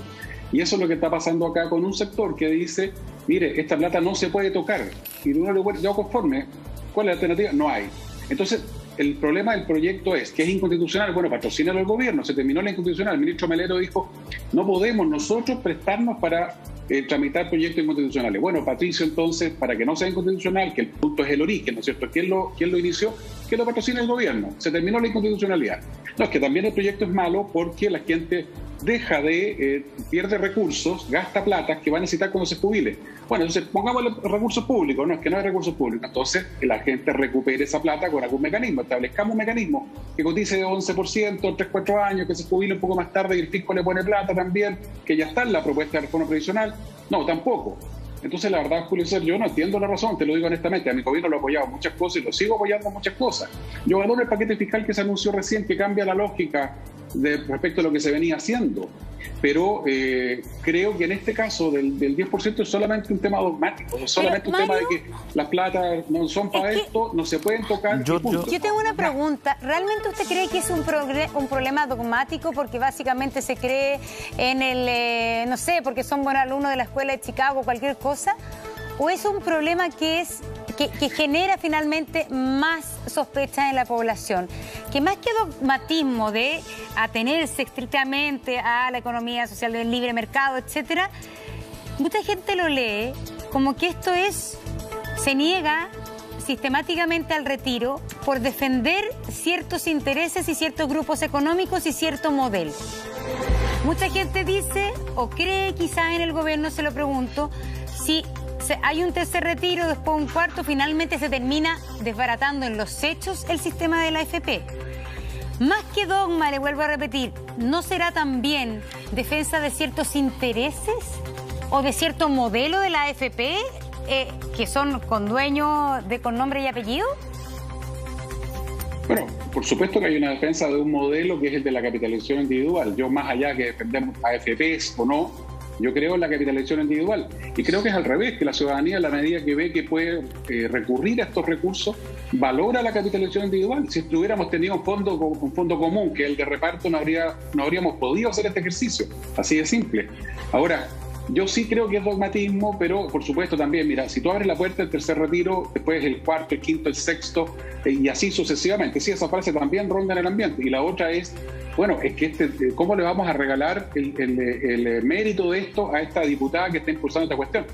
Y eso es lo que está pasando acá con un sector que dice, mire, esta plata no se puede tocar. Y uno le puede, yo conforme, ¿cuál es la alternativa? No hay. Entonces, el problema del proyecto es que es inconstitucional. Bueno, patrocínalo el gobierno, se terminó la inconstitucional. El ministro Melero dijo, no podemos nosotros prestarnos para tramitar proyectos inconstitucionales. Bueno, Patricio, entonces, para que no sea inconstitucional, que el punto es el origen, ¿no es cierto? ¿Quién lo inició? Que lo patrocina el gobierno. Se terminó la inconstitucionalidad. No, es que también el proyecto es malo porque la gente pierde recursos, gasta plata que va a necesitar cuando se jubile. Bueno, entonces pongamos los recursos públicos. No, es que no hay recursos públicos. Entonces, que la gente recupere esa plata con algún mecanismo. Establezcamos un mecanismo que cotice de 11%, 3-4 años, que se jubile un poco más tarde y el fisco le pone plata también, que ya está en la propuesta de reforma previsional. No, tampoco. Entonces, la verdad, Julio César, yo no entiendo la razón, te lo digo honestamente. A mi gobierno lo he apoyado en muchas cosas y lo sigo apoyando en muchas cosas. Yo valoro el paquete fiscal que se anunció recién, que cambia la lógica respecto a lo que se venía haciendo. Pero creo que en este caso del 10% es solamente un tema dogmático, es solamente un tema de que las platas no son para esto, no se pueden tocar. Yo tengo una pregunta. ¿Realmente usted cree que es un problema dogmático porque básicamente se cree en el, no sé, porque son buenos alumnos de la escuela de Chicago, cualquier cosa? ¿O es un problema que genera finalmente más sospechas en la población? Que más que dogmatismo de atenerse estrictamente a la economía social del libre mercado, etcétera, mucha gente lo lee como que esto se niega sistemáticamente al retiro por defender ciertos intereses y ciertos grupos económicos y cierto modelo. Mucha gente dice o cree, quizá en el gobierno, se lo pregunto, si hay un tercer retiro, después un cuarto, finalmente se termina desbaratando en los hechos el sistema de la AFP. Más que dogma, le vuelvo a repetir, ¿no será también defensa de ciertos intereses o de cierto modelo de la AFP que son con dueños con nombre y apellido? Bueno, por supuesto que hay una defensa de un modelo que es el de la capitalización individual. Yo, más allá que defendemos AFPs o no, yo creo en la capitalización individual. Y creo que es al revés, que la ciudadanía, a la medida que ve que puede recurrir a estos recursos, valora la capitalización individual. Si hubiéramos tenido un fondo común, que el de reparto, no habríamos podido hacer este ejercicio. Así de simple. Ahora, yo sí creo que es dogmatismo, pero por supuesto también, mira, si tú abres la puerta del tercer retiro, después el cuarto, el quinto, el sexto, y así sucesivamente. Sí, esa frase también ronda en el ambiente. Y la otra es, bueno, es que ¿cómo le vamos a regalar el mérito de esto a esta diputada que está impulsando esta cuestión?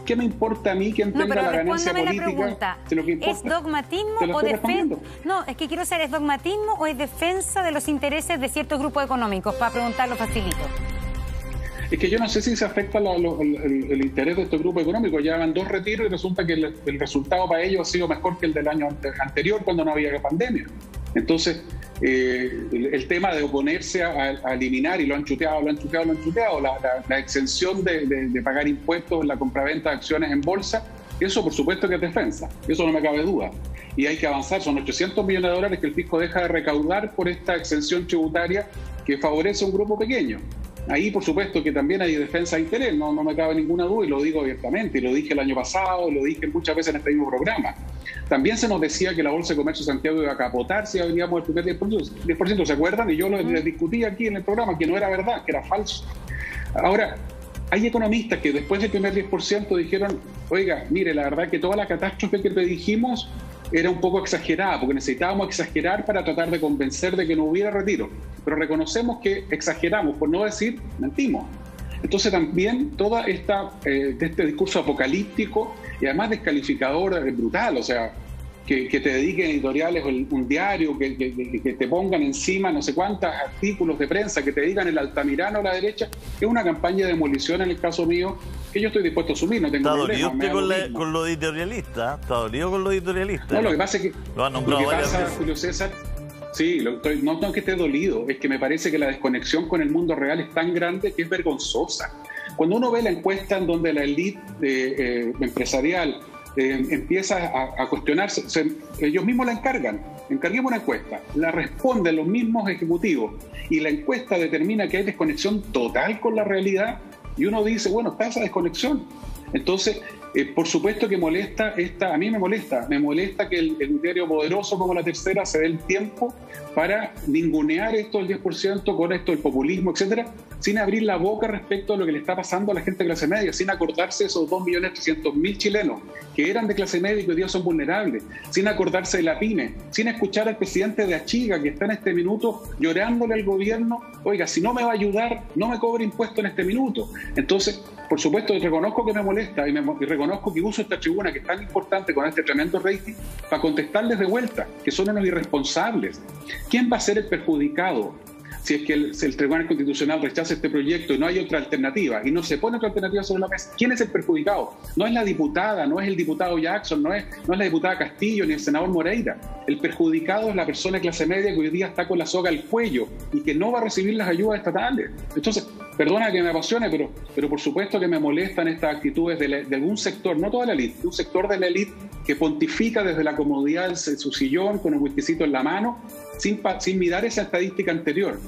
¿Qué me importa a mí quién tenga la ganancia política? ¿Es dogmatismo o defensa? No, es que quiero saber, ¿es dogmatismo o es defensa de los intereses de ciertos grupos económicos? Para preguntarlo facilito. Es que yo no sé si se afecta el interés de estos grupos económicos. Ya van 2 retiros y resulta que el resultado para ellos ha sido mejor que el del año anterior, cuando no había pandemia. Entonces, el tema de oponerse a eliminar, y lo han chuteado, la exención de pagar impuestos en la compraventa de acciones en bolsa. Eso por supuesto que es defensa, eso no me cabe duda. Y hay que avanzar, son 800 millones de dólares que el fisco deja de recaudar por esta exención tributaria que favorece a un grupo pequeño. Ahí por supuesto que también hay defensa de interés, no me cabe ninguna duda, y lo digo abiertamente, y lo dije el año pasado, lo dije muchas veces en este mismo programa. También se nos decía que la Bolsa de Comercio de Santiago iba a capotar si veníamos el primer 10%, ¿se acuerdan? Y yo les discutí aquí en el programa que no era verdad, que era falso. Ahora, hay economistas que después del primer 10% dijeron, oiga, mire, la verdad que toda la catástrofe que predijimos era un poco exagerada, porque necesitábamos exagerar para tratar de convencer de que no hubiera retiro. Pero reconocemos que exageramos, por no decir, mentimos. Entonces también toda esta de este discurso apocalíptico y además descalificador, brutal, o sea, que te dediquen editoriales, un diario, que te pongan encima no sé cuántos artículos de prensa, que te digan el Altamirano a la derecha, es una campaña de demolición en el caso mío, que yo estoy dispuesto a asumir, no tengo problema. ¿Está dolido usted con lo editorialista? ¿Está dolido con lo editorialista? No, lo que pasa es que... Lo han nombrado varias veces. Julio César, sí, no es que esté dolido, es que me parece que la desconexión con el mundo real es tan grande que es vergonzosa. Cuando uno ve la encuesta en donde la élite empresarial empieza a cuestionarse, ellos mismos la encarguemos una encuesta, la responden los mismos ejecutivos y la encuesta determina que hay desconexión total con la realidad y uno dice, bueno, está esa desconexión. Entonces, por supuesto que molesta a mí me molesta que el diario poderoso como La Tercera se dé el tiempo para ningunear esto del 10%, con esto del populismo, etcétera, sin abrir la boca respecto a lo que le está pasando a la gente de clase media, sin acordarse de esos 2.300.000 chilenos que eran de clase media y que hoy día son vulnerables, sin acordarse de la PYME, sin escuchar al presidente de Achiga que está en este minuto llorándole al gobierno, oiga, si no me va a ayudar, no me cobre impuesto en este minuto. Entonces, por supuesto, reconozco que me molesta y reconozco que uso esta tribuna que es tan importante con este tremendo rating para contestarles de vuelta, que son unos irresponsables. ¿Quién va a ser el perjudicado si es que el Tribunal Constitucional rechaza este proyecto y no hay otra alternativa y no se pone otra alternativa sobre la mesa? ¿Quién es el perjudicado? No es la diputada, no es el diputado Jackson, no es la diputada Castillo ni el senador Moreira. El perjudicado es la persona de clase media que hoy día está con la soga al cuello y que no va a recibir las ayudas estatales. Entonces, perdona que me apasione, pero por supuesto que me molestan estas actitudes de algún sector, no toda la élite, de un sector de la élite que pontifica desde la comodidad de su sillón con un whiskycito en la mano, sin mirar esa estadística anterior.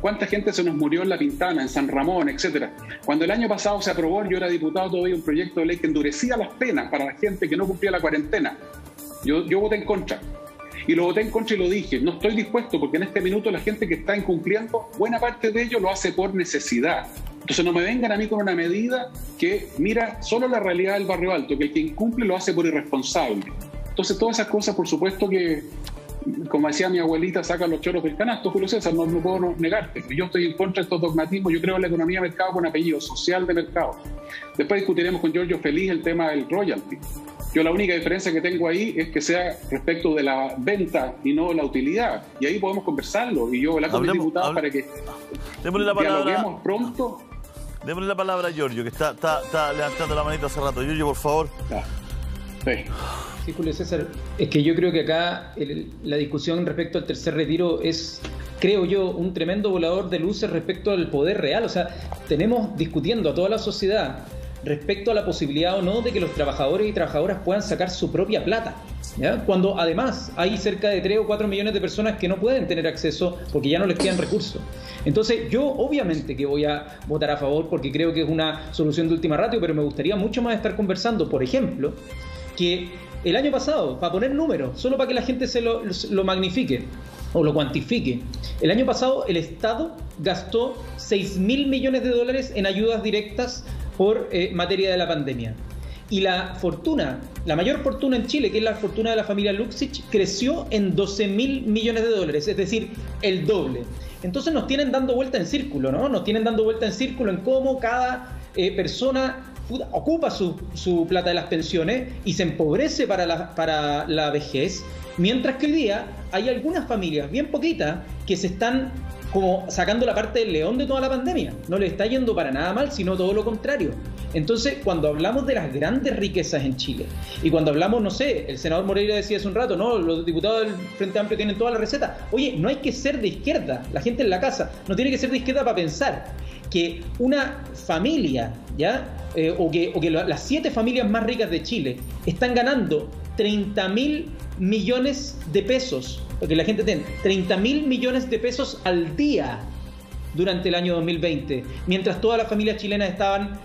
¿Cuánta gente se nos murió en La Pintana, en San Ramón, etcétera? Cuando el año pasado se aprobó, yo era diputado todavía, un proyecto de ley que endurecía las penas para la gente que no cumplía la cuarentena. Yo voté en contra. Y lo voté en contra y lo dije, no estoy dispuesto porque en este minuto la gente que está incumpliendo, buena parte de ello lo hace por necesidad. Entonces no me vengan a mí con una medida que mira solo la realidad del barrio alto, que el que incumple lo hace por irresponsable. Entonces todas esas cosas, por supuesto que, como decía mi abuelita, sacan los choros del canasto, Julio César, no puedo negarte. Yo estoy en contra de estos dogmatismos, yo creo en la economía de mercado con apellido, social de mercado. Después discutiremos con Giorgio Feliz el tema del royalty. Yo la única diferencia que tengo ahí es que sea respecto de la venta y no la utilidad. Y ahí podemos conversarlo. Y yo hablar con el diputado para que dialoguemos pronto. Démosle la palabra a Giorgio, que está levantando la manita hace rato. Giorgio, por favor. Sí. Sí, Julio César, es que yo creo que acá la discusión respecto al tercer retiro es, creo yo, un tremendo volador de luces respecto al poder real. O sea, tenemos discutiendo a toda la sociedad respecto a la posibilidad o no de que los trabajadores y trabajadoras puedan sacar su propia plata, ¿ya? Cuando además hay cerca de 3 o 4 millones de personas que no pueden tener acceso porque ya no les quedan recursos. Entonces yo obviamente que voy a votar a favor porque creo que es una solución de última ratio, pero me gustaría mucho más estar conversando, por ejemplo, que el año pasado, para poner números, solo para que la gente se lo magnifique o lo cuantifique, el año pasado el Estado gastó 6.000 millones de dólares en ayudas directas por materia de la pandemia. Y la mayor fortuna en Chile, que es la fortuna de la familia Luxich, creció en 12.000 millones de dólares, es decir, el doble. Entonces nos tienen dando vuelta en círculo, ¿no? Nos tienen dando vuelta en círculo en cómo cada persona ocupa su plata de las pensiones y se empobrece para la vejez, mientras que hoy día hay algunas familias, bien poquitas, que se están como sacando la parte del león de toda la pandemia. No le está yendo para nada mal, sino todo lo contrario. Entonces, cuando hablamos de las grandes riquezas en Chile, y cuando hablamos, no sé, el senador Moreira decía hace un rato, no, los diputados del Frente Amplio tienen toda la receta. Oye, no hay que ser de izquierda, la gente en la casa no tiene que ser de izquierda para pensar que una familia, ¿ya? O que las 7 familias más ricas de Chile están ganando 30.000 millones de pesos, porque la gente tiene 30.000 millones de pesos al día durante el año 2020, mientras todas las familias chilenas estaban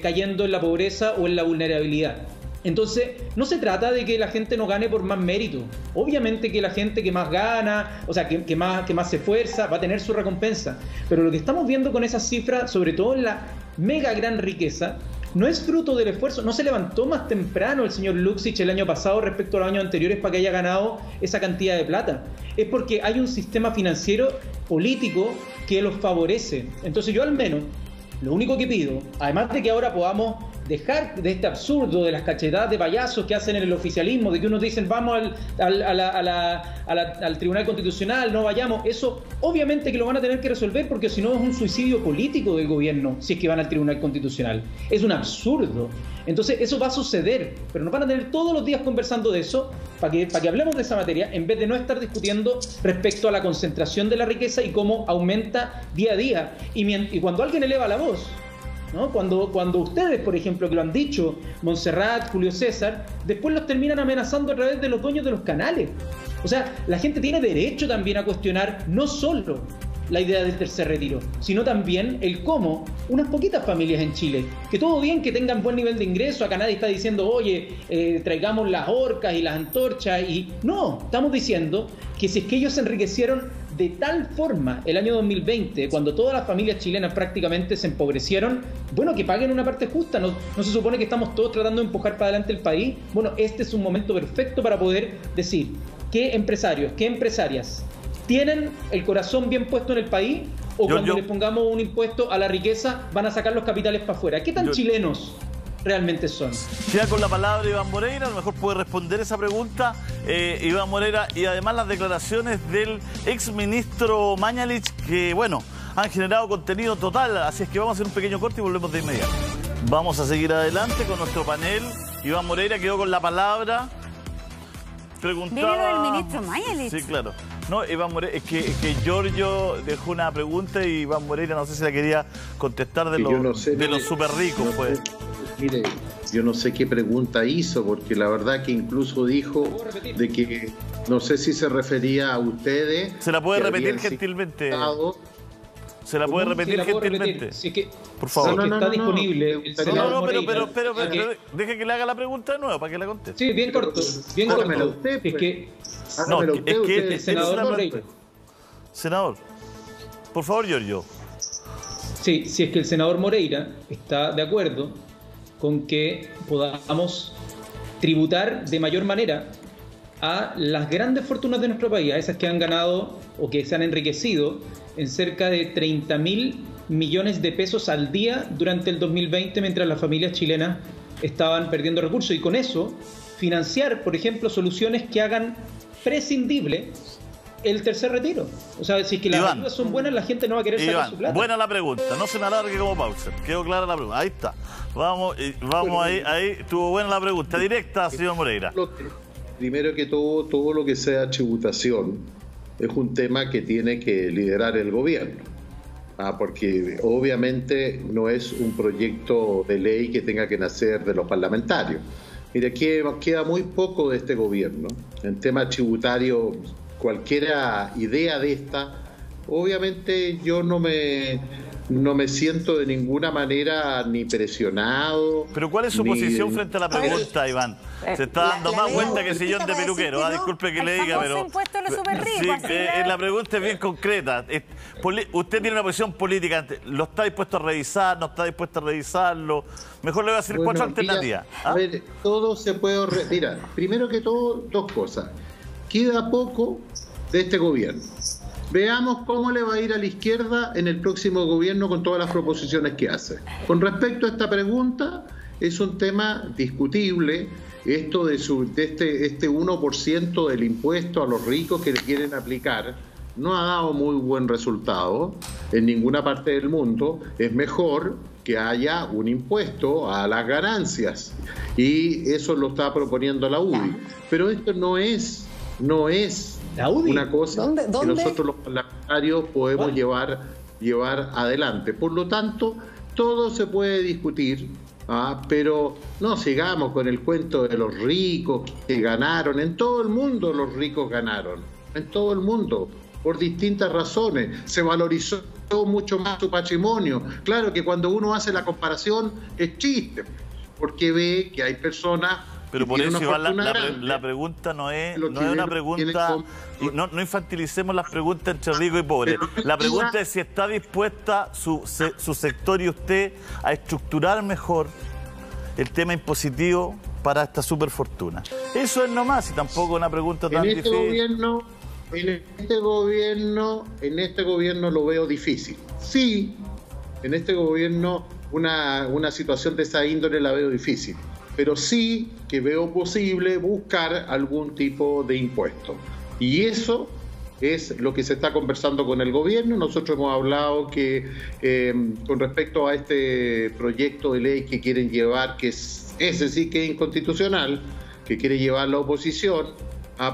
cayendo en la pobreza o en la vulnerabilidad. Entonces, no se trata de que la gente no gane por más mérito. Obviamente que la gente que más gana, o sea, que más se esfuerza, va a tener su recompensa. Pero lo que estamos viendo con esas cifras, sobre todo en la mega gran riqueza, no es fruto del esfuerzo. No se levantó más temprano el señor Luksich el año pasado respecto a los años anteriores para que haya ganado esa cantidad de plata. Es porque hay un sistema financiero político que los favorece. Entonces yo al menos, lo único que pido, además de que ahora podamos dejar de este absurdo de las cachetadas de payasos que hacen en el oficialismo, de que unos dicen vamos al Tribunal Constitucional, no vayamos, eso obviamente que lo van a tener que resolver, porque si no es un suicidio político del gobierno si es que van al Tribunal Constitucional. Es un absurdo. Entonces eso va a suceder, pero nos van a tener todos los días conversando de eso para que hablemos de esa materia, en vez de no estar discutiendo respecto a la concentración de la riqueza y cómo aumenta día a día. Y cuando alguien eleva la voz, ¿no? Cuando ustedes, por ejemplo, que lo han dicho, Montserrat, Julio César, después los terminan amenazando a través de los dueños de los canales. O sea, la gente tiene derecho también a cuestionar no solo la idea del tercer retiro, sino también el cómo unas poquitas familias en Chile, que todo bien, que tengan buen nivel de ingreso, acá nadie está diciendo, oye, traigamos las orcas y las antorchas, y no, estamos diciendo que si es que ellos se enriquecieron de tal forma el año 2020, cuando todas las familias chilenas prácticamente se empobrecieron, bueno, que paguen una parte justa. No se supone que estamos todos tratando de empujar para adelante el país. Bueno, este es un momento perfecto para poder decir qué empresarios, qué empresarias tienen el corazón bien puesto en el país, o cuando les pongamos un impuesto a la riqueza van a sacar los capitales para afuera. ¿Qué tan chilenos realmente son? Queda con la palabra Iván Moreira, a lo mejor puede responder esa pregunta, Iván Moreira, y además las declaraciones del exministro Mañalich, que bueno, han generado contenido total, así es que vamos a hacer un pequeño corte y volvemos de inmediato. Vamos a seguir adelante con nuestro panel. Iván Moreira quedó con la palabra. Preguntaba... Viene lo del ministro Mañalich. Sí, claro. No, Iván Moreira, es que Giorgio dejó una pregunta y Iván Moreira no sé si la quería contestar de los súper ricos, pues. Mire, yo no sé qué pregunta hizo, porque la verdad que incluso dijo de que no sé si se refería a ustedes. ¿Se la puede repetir gentilmente? ¿Se la puede repetir gentilmente? Sí, que, por favor. Sí, que está disponible. Pero deje que le haga la pregunta de nuevo para que la conteste. Sí, bien corto. Bien Hágamela corto. usted, pues. Es que... Hágamela usted, el senador Moreira. Senador, por favor, Giorgio. Sí, si es que el senador Moreira está de acuerdo con que podamos tributar de mayor manera a las grandes fortunas de nuestro país, a esas que han ganado o que se han enriquecido en cerca de 30.000 millones de pesos al día durante el 2020, mientras las familias chilenas estaban perdiendo recursos, y con eso financiar, por ejemplo, soluciones que hagan prescindible el tercer retiro. O sea, si es que las ayudas son buenas, la gente no va a querer sacar su plata. Buena la pregunta, no se me alargue como pausa. Quedó clara la pregunta. Ahí está. Vamos ahí estuvo buena la pregunta. Directa, señor Moreira. Primero que todo lo que sea tributación es un tema que tiene que liderar el gobierno. Porque obviamente no es un proyecto de ley que tenga que nacer de los parlamentarios. Mira, queda muy poco de este gobierno. En tema tributario, cualquier idea de esta, obviamente yo no me siento de ninguna manera ni presionado. Pero ¿cuál es su posición frente a la pregunta, Iván? Se está dando más vuelta que sillón de peluquero. Disculpe que le diga, pero... La pregunta es bien concreta. Usted tiene una posición política. ¿Lo está dispuesto a revisar? ¿No está dispuesto a revisarlo? Mejor le voy a hacer 4 alternativas. A ver, todo se puede... Mira, primero que todo, 2 cosas. Queda poco de este gobierno. Veamos cómo le va a ir a la izquierda en el próximo gobierno con todas las proposiciones que hace. Con respecto a esta pregunta, es un tema discutible. Esto de este 1% del impuesto a los ricos que le quieren aplicar no ha dado muy buen resultado en ninguna parte del mundo. Es mejor que haya un impuesto a las ganancias, y eso lo está proponiendo la UDI. Pero esto no es una cosa que nosotros los parlamentarios podemos llevar adelante. Por lo tanto, todo se puede discutir, pero no sigamos con el cuento de los ricos que ganaron. En todo el mundo los ricos ganaron, en todo el mundo, por distintas razones. Se valorizó mucho más su patrimonio. Claro que cuando uno hace la comparación es chiste, porque ve que hay personas... Pero por eso igual la pregunta no es una pregunta... No infantilicemos las preguntas entre rico y pobre. La pregunta es si está dispuesta su sector y usted a estructurar mejor el tema impositivo para esta superfortuna. Eso es nomás, y tampoco una pregunta tan difícil. En este gobierno lo veo difícil. Sí, en este gobierno una situación de esa índole la veo difícil. Pero sí que veo posible buscar algún tipo de impuesto. Y eso es lo que se está conversando con el gobierno. Nosotros hemos hablado que con respecto a este proyecto de ley que quieren llevar, que ese sí que es inconstitucional, que quiere llevar la oposición,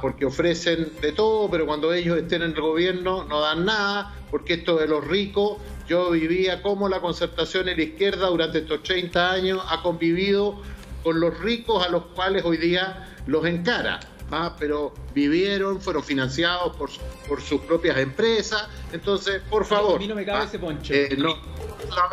porque ofrecen de todo, pero cuando ellos estén en el gobierno no dan nada, porque esto de los ricos, yo vivía como la concertación en la izquierda durante estos 30 años ha convivido con los ricos a los cuales hoy día los encara, pero vivieron, fueron financiados por sus propias empresas. Entonces, por favor, a mí no me cabe ese poncho.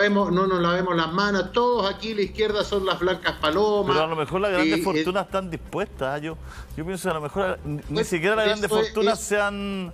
No nos lavemos las manos. Todos aquí la izquierda son las blancas palomas. Pero a lo mejor las grandes fortunas están dispuestas. Yo pienso que a lo mejor ni siquiera las grandes fortunas han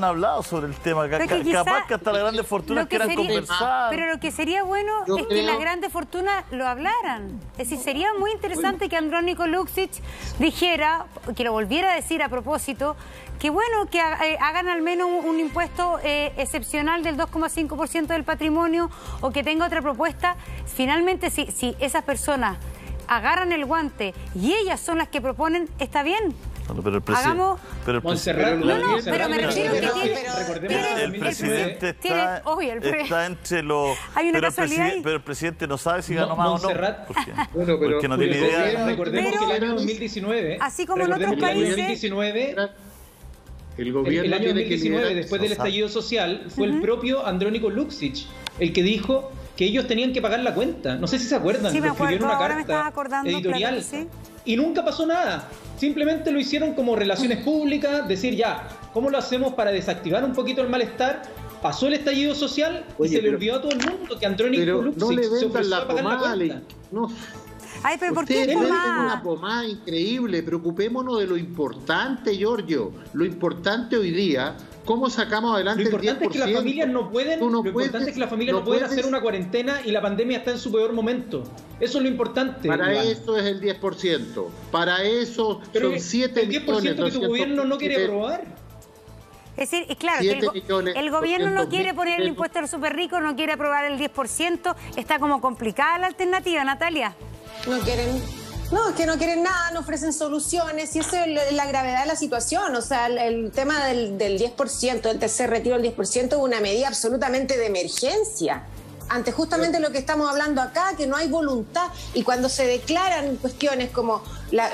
hablado sobre el tema. Capaz que hasta las grandes fortunas quieran conversar. Pero lo que sería bueno es que las grandes fortunas lo hablaran. Es decir, sería muy interesante que Andrónico Luksic dijera, que lo volviera a decir a propósito, que bueno, que hagan al menos un impuesto excepcional del 2,5% del patrimonio, o que tenga otra propuesta. Finalmente, si esas personas agarran el guante y ellas son las que proponen, está bien. Pero el presidente, Montserrat, pero me refiero que el presidente está entre los... Pero el presidente no sabe si ganó más o no. Porque no tiene idea. Recordemos que el año 2019, así como en otros países... El año 2019, después del estallido social, fue el propio Andrónico Luksic el que dijo que ellos tenían que pagar la cuenta. No sé si se acuerdan, sí, escribieron una carta editorial, claro, sí. Y nunca pasó nada. Simplemente lo hicieron como relaciones públicas, decir ya, ¿cómo lo hacemos para desactivar un poquito el malestar? Pasó el estallido social y se le olvidó a todo el mundo que Andrónico Luksic se ofreció a pagar la cuenta. Ay, pero ¿por qué una pomada increíble? Preocupémonos de lo importante, Giorgio. Lo importante hoy día, ¿cómo sacamos adelante el 10%? Lo importante es que las familias no pueden hacer una cuarentena y la pandemia está en su peor momento. Eso es lo importante. Para eso es el 10%. Para eso son 7 millones. ¿El 10% que tu gobierno no quiere aprobar? Es decir, claro, que el gobierno no quiere poner el impuesto a los súper ricos, no quiere aprobar el 10%. Está como complicada la alternativa, Natalia. Es que no quieren nada, no ofrecen soluciones, y eso es la gravedad de la situación. O sea, el tema del 10%, del tercer retiro del 10%, es una medida absolutamente de emergencia. Ante justamente lo que estamos hablando acá, que no hay voluntad, y cuando se declaran cuestiones como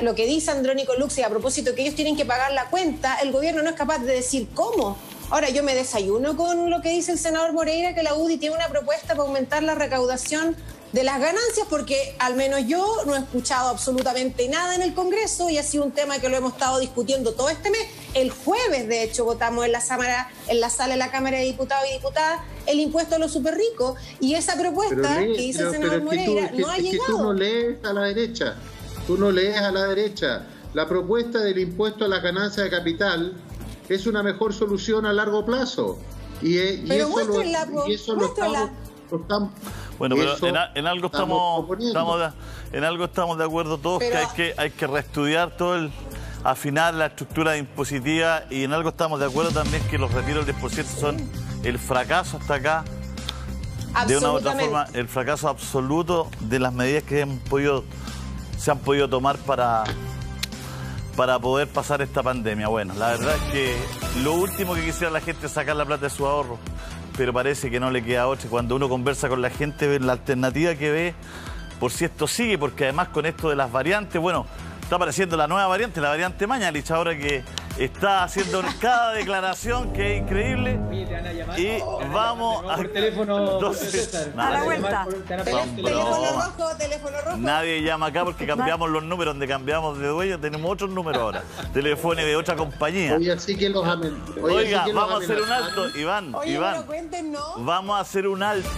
lo que dice Andrónico Luksic a propósito que ellos tienen que pagar la cuenta, el gobierno no es capaz de decir cómo. Ahora, yo me desayuno con lo que dice el senador Moreira, que la UDI tiene una propuesta para aumentar la recaudación de las ganancias, porque al menos yo no he escuchado absolutamente nada en el Congreso, y ha sido un tema que lo hemos estado discutiendo todo este mes. El jueves, de hecho, votamos en la sala de la Cámara de Diputados y Diputadas el impuesto a los superricos, y esa propuesta que dice el senador Moreira no ha llegado. Tú no lees a la derecha. La propuesta del impuesto a las ganancias de capital es una mejor solución a largo plazo. Bueno, pero en algo estamos de acuerdo todos, que hay que reestudiar afinar la estructura impositiva, y en algo estamos de acuerdo también, que los retiros del 10% son el fracaso hasta acá, de una u otra forma, el fracaso absoluto de las medidas que se han podido tomar para poder pasar esta pandemia. Bueno, la verdad es que lo último que quisiera la gente es sacar la plata de su ahorro. pero parece que no le queda otra. Cuando uno conversa con la gente, ve la alternativa que ve por si esto sigue, porque además con esto de las variantes, bueno, está apareciendo la nueva variante, la variante Mañalich, ahora que está haciendo cada declaración que es increíble. Oye, te van a llamar. Y vamos a... por teléfono. Entonces, a la vuelta. Teléfono rojo. Nadie llama acá porque cambiamos los números, donde cambiamos de dueño, tenemos otros números ahora. Teléfono de otra compañía. Oye, así que los Oiga, vamos a hacer un alto, Iván. Oye, Iván, no lo cuenten, ¿no? vamos a hacer un alto.